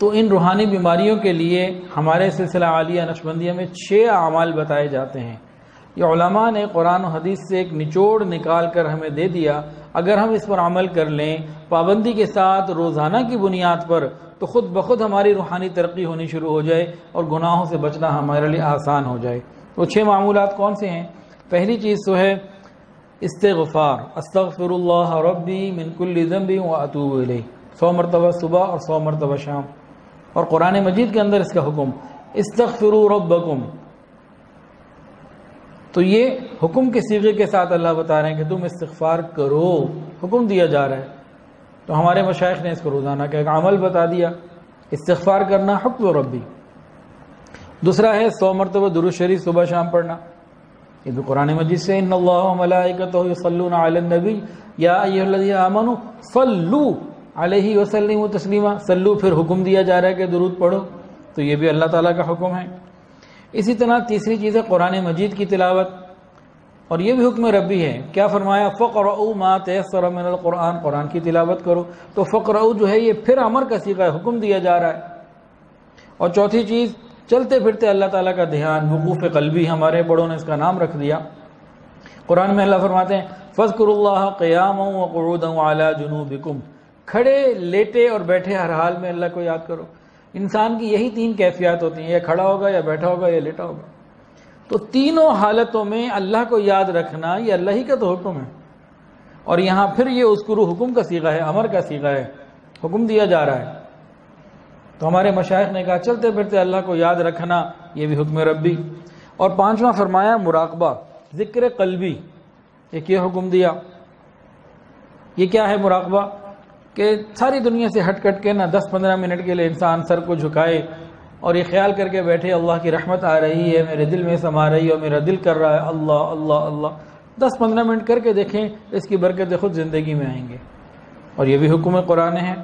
تو ان روحانی بیماریوں کے لیے ہمارے سلسلہ عالیہ نقشبندیہ میں 6 اعمال بتائے جاتے ہیں۔ یہ علماء نے قرآن و حدیث سے ایک نچوڑ نکال کر ہمیں دے دیا، اگر ہم اس پر عمل کر لیں پابندی کے ساتھ روزانہ کی بنیاد پر تو خود بخود ہماری روحانی ترقی ہونی شروع ہو جائے اور گناہوں سے بچنا ہمارے لیے آسان ہو جائے۔ وہ 6 معمولات کون سے ہیں؟ پہلی چیز تو ہے استغفار، استغفر اللہ ربی من کل ذنب واتوب الیہ، 100 مرتبہ صبح اور 100 مرتبہ شام۔ اور قرآن مجید کے اندر اس کا حکم استغفروا ربکم، تو یہ حکم کے صیغے کے ساتھ اللہ بتا رہے ہیں کہ تم استغفار کرو، حکم دیا جا رہا ہے۔ تو ہمارے مشائخ نے اس کو روزانہ کا ایک عمل بتا دیا، استغفار کرنا حکم ربی۔ دوسرا ہے 100 مرتبہ درود شریف صبح شام پڑھنا، یہ بھی قرآن مجید سے ان اللہ وملائکتہ یصلون علی النبی یا ایھا الذین آمنوا صلوا علیہ وسلموا تسلیما، صلو پھر حکم دیا جا رہا ہے کہ درود پڑھو، تو یہ بھی اللہ تعالیٰ کا حکم ہے۔ اسی طرح تیسری چیز ہے قرآن مجید کی تلاوت، اور یہ بھی حکم ربی ہے۔ کیا فرمایا؟ فقرؤوا ما تیسر من القرآن، قرآن کی تلاوت کرو۔ تو فقرؤوا جو ہے یہ پھر امر کا صیغہ ہے، حکم دیا جا رہا ہے۔ اور چوتھی چیز چلتے پھرتے اللہ تعالیٰ کا دھیان، وقوف قلبی، ہمارے بڑوں نے اس کا نام رکھ دیا۔ قرآن میں اللہ فرماتے ہیں فاذکروا اللہ قیاما وقعودا وعلی جنوبکم، کھڑے لیٹے اور بیٹھے ہر حال میں اللہ کو یاد کرو۔ انسان کی یہی 3 کیفیات ہوتی ہیں، یا کھڑا ہوگا یا بیٹھا ہوگا یا لیٹا ہوگا، تو تینوں حالتوں میں اللہ کو یاد رکھنا یہ اللہ ہی کا تو حکم ہے۔ اور یہاں پھر یہ اذکروا حکم کا صیغہ ہے، امر کا صیغہ ہے، حکم دیا جا رہا ہے۔ تو ہمارے مشائخ نے کہا چلتے پھرتے اللہ کو یاد رکھنا یہ بھی حکم ربی۔ اور 5واں فرمایا مراقبہ، ذکر قلبی، ایک یہ حکم دیا۔ یہ کیا ہے مراقبہ؟ کہ ساری دنیا سے ہٹ کٹ کے نہ 10-15 منٹ کے لیے انسان سر کو جھکائے اور یہ خیال کر کے بیٹھے اللہ کی رحمت آ رہی ہے، میرے دل میں سما رہی ہے اور میرا دل کر رہا ہے اللہ اللہ اللہ، 10-15 منٹ کر کے دیکھیں اس کی برکتیں خود زندگی میں آئیں گے۔ اور یہ بھی حکم قرآن ہے،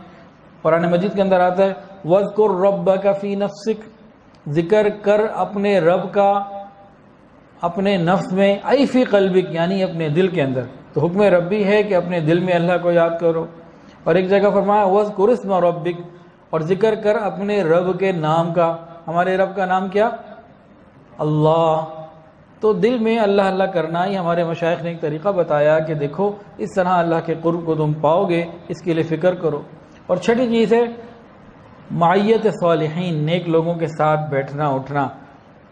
قرآن مجید کے اندر آتا ہے وَاذْكُرْ رَبَّكَ فِي نَفْسِكَ، ذکر کر اپنے رب کا اپنے نفس میں، ای فی قلبک، یعنی اپنے دل کے اندر۔ تو حکم ربی ہے کہ اپنے دل میں اللہ کو یاد کرو۔ اور ایک جگہ فرمایا وَاذْكُرِ اسْمَ رَبِّكَ، اور ذکر کر اپنے رب کے نام کا۔ ہمارے رب کا نام کیا؟ اللہ۔ تو دل میں اللہ اللہ کرنا ہی ہمارے مشائخ نے ایک طریقہ بتایا کہ دیکھو اس طرح اللہ کے قرب کو تم پاؤ گے، اس کے لیے فکر کرو۔ اور چھٹی چیز ہے معیت صالحین، نیک لوگوں کے ساتھ بیٹھنا اٹھنا۔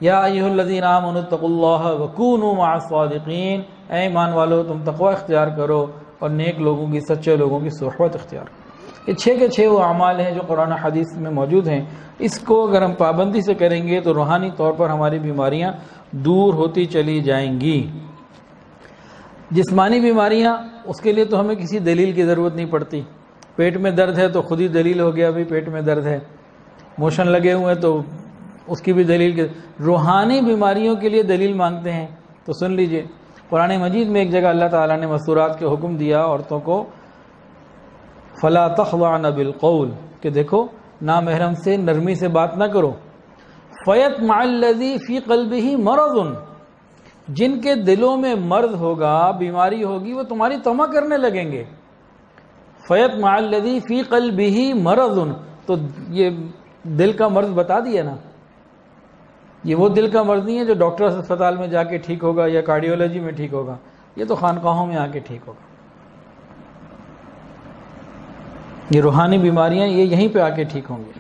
یا ایھا الذین آمنوا اتقوا اللہ وکونوا مع الصادقین، اے ایمان والو تم تقوی اختیار کرو اور نیک لوگوں کی، سچے لوگوں کی صحبت اختیار کرو۔ یہ 6 کے 6 وہ اعمال ہیں جو قرآن حدیث میں موجود ہیں۔ اس کو اگر ہم پابندی سے کریں گے تو روحانی طور پر ہماری بیماریاں دور ہوتی چلی جائیں گی۔ جسمانی بیماریاں، اس کے لیے تو ہمیں کسی دلیل کی ضرورت نہیں پڑتی۔ پیٹ میں درد ہے تو خود ہی دلیل ہو گیا بھی پیٹ میں درد ہے، موشن لگے ہوئے تو اس کی بھی دلیل کے۔ روحانی بیماریوں کے لیے دلیل مانگتے ہیں تو سن لیجئے، قرآن مجید میں ایک جگہ اللہ تعالیٰ نے مستورات کے حکم دیا عورتوں کو فلا تخضعن بالقول، کہ دیکھو نامحرم سے نرمی سے بات نہ کرو۔ فیطمع الذی فی قلبہ مرض، جن کے دلوں میں مرض ہوگا، بیماری ہوگی، وہ تمہاری طمع کرنے لگیں گے۔ فیطمع الذی فی قلبہ مرض، تو یہ دل کا مرض بتا دیا نا، یہ وہ دل کا مرض نہیں ہے جو ڈاکٹر اسپتال میں جا کے ٹھیک ہوگا یا کارڈیولوجی میں ٹھیک ہوگا، یہ تو خانقاہوں میں آ کے ٹھیک ہوگا۔ یہ روحانی بیماریاں یہ یہیں پہ آ کے ٹھیک ہوں گی۔